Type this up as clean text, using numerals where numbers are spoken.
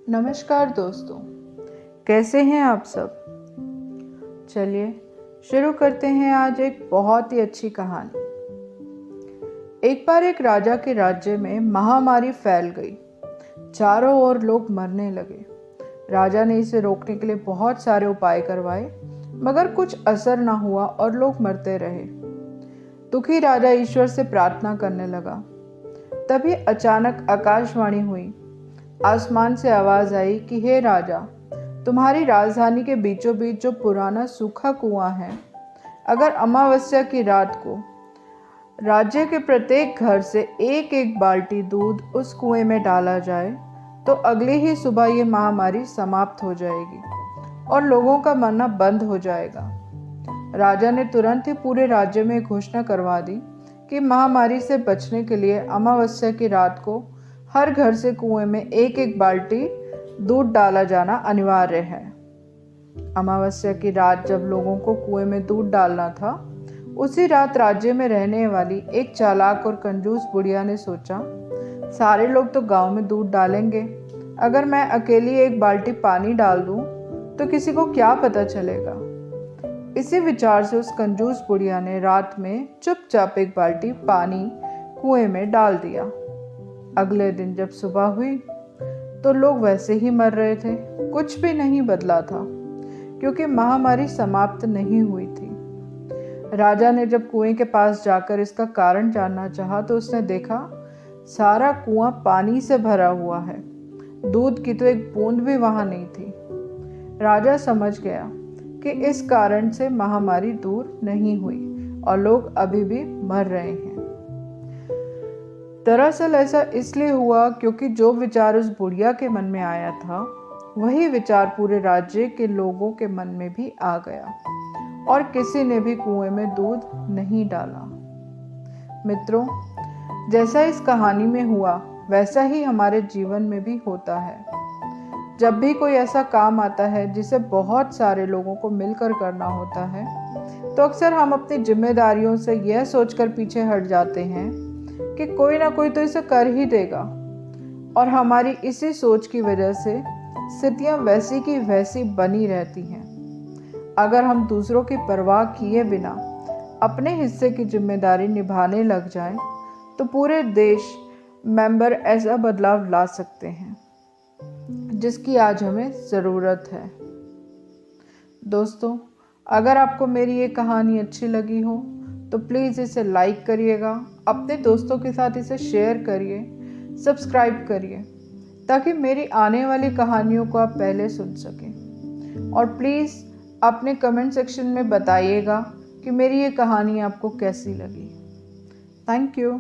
नमस्कार दोस्तों, कैसे हैं आप सब। चलिए शुरू करते हैं आज एक बहुत ही अच्छी कहानी। एक बार एक राजा के राज्य में महामारी फैल गई। चारों ओर लोग मरने लगे। राजा ने इसे रोकने के लिए बहुत सारे उपाय करवाए, मगर कुछ असर ना हुआ और लोग मरते रहे। दुखी राजा ईश्वर से प्रार्थना करने लगा। तभी अचानक आकाशवाणी हुई। आसमान से आवाज आई कि हे राजा, तुम्हारी राजधानी के बीचों बीच जो पुराना सूखा कुआं है, अगर अमावस्या की रात को राज्य के प्रत्येक घर से एक एक बाल्टी दूध उस कुएं में डाला जाए तो अगली ही सुबह ये महामारी समाप्त हो जाएगी और लोगों का मरना बंद हो जाएगा। राजा ने तुरंत ही पूरे राज्य में घोषणा करवा दी कि महामारी से बचने के लिए अमावस्या की रात को हर घर से कुएं में एक एक बाल्टी दूध डाला जाना अनिवार्य है। अमावस्या की रात जब लोगों को कुएं में दूध डालना था, उसी रात राज्य में रहने वाली एक चालाक और कंजूस बुढ़िया ने सोचा, सारे लोग तो गांव में दूध डालेंगे, अगर मैं अकेली एक बाल्टी पानी डाल दूं तो किसी को क्या पता चलेगा। इसी विचार से उस कंजूस बुढ़िया ने रात में चुपचाप एक बाल्टी पानी कुएं में डाल दिया। अगले दिन जब सुबह हुई तो लोग वैसे ही मर रहे थे। कुछ भी नहीं बदला था, क्योंकि महामारी समाप्त नहीं हुई थी। राजा ने जब कुएं के पास जाकर इसका कारण जानना चाहा तो उसने देखा सारा कुआं पानी से भरा हुआ है। दूध की तो एक बूंद भी वहां नहीं थी। राजा समझ गया कि इस कारण से महामारी दूर नहीं हुई और लोग अभी भी मर रहे हैं। दरअसल ऐसा इसलिए हुआ क्योंकि जो विचार उस बुढ़िया के मन में आया था, वही विचार पूरे राज्य के लोगों के मन में भी आ गया और किसी ने भी कुएं में दूध नहीं डाला। मित्रों, जैसा इस कहानी में हुआ वैसा ही हमारे जीवन में भी होता है। जब भी कोई ऐसा काम आता है जिसे बहुत सारे लोगों को मिलकर करना होता है, तो अक्सर हम अपनी जिम्मेदारियों से यह सोचकर पीछे हट जाते हैं कि कोई ना कोई तो इसे कर ही देगा, और हमारी इसी सोच की वजह से स्थितियां वैसी की वैसी बनी रहती हैं। अगर हम दूसरों की परवाह किए बिना अपने हिस्से की जिम्मेदारी निभाने लग जाएं, तो पूरे देश मेंबर ऐसा बदलाव ला सकते हैं जिसकी आज हमें ज़रूरत है। दोस्तों, अगर आपको मेरी ये कहानी अच्छी लगी हो तो प्लीज़ इसे लाइक करिएगा, अपने दोस्तों के साथ इसे शेयर करिए, सब्सक्राइब करिए, ताकि मेरी आने वाली कहानियों को आप पहले सुन सकें। और प्लीज़ अपने कमेंट सेक्शन में बताइएगा कि मेरी ये कहानी आपको कैसी लगी। Thank you.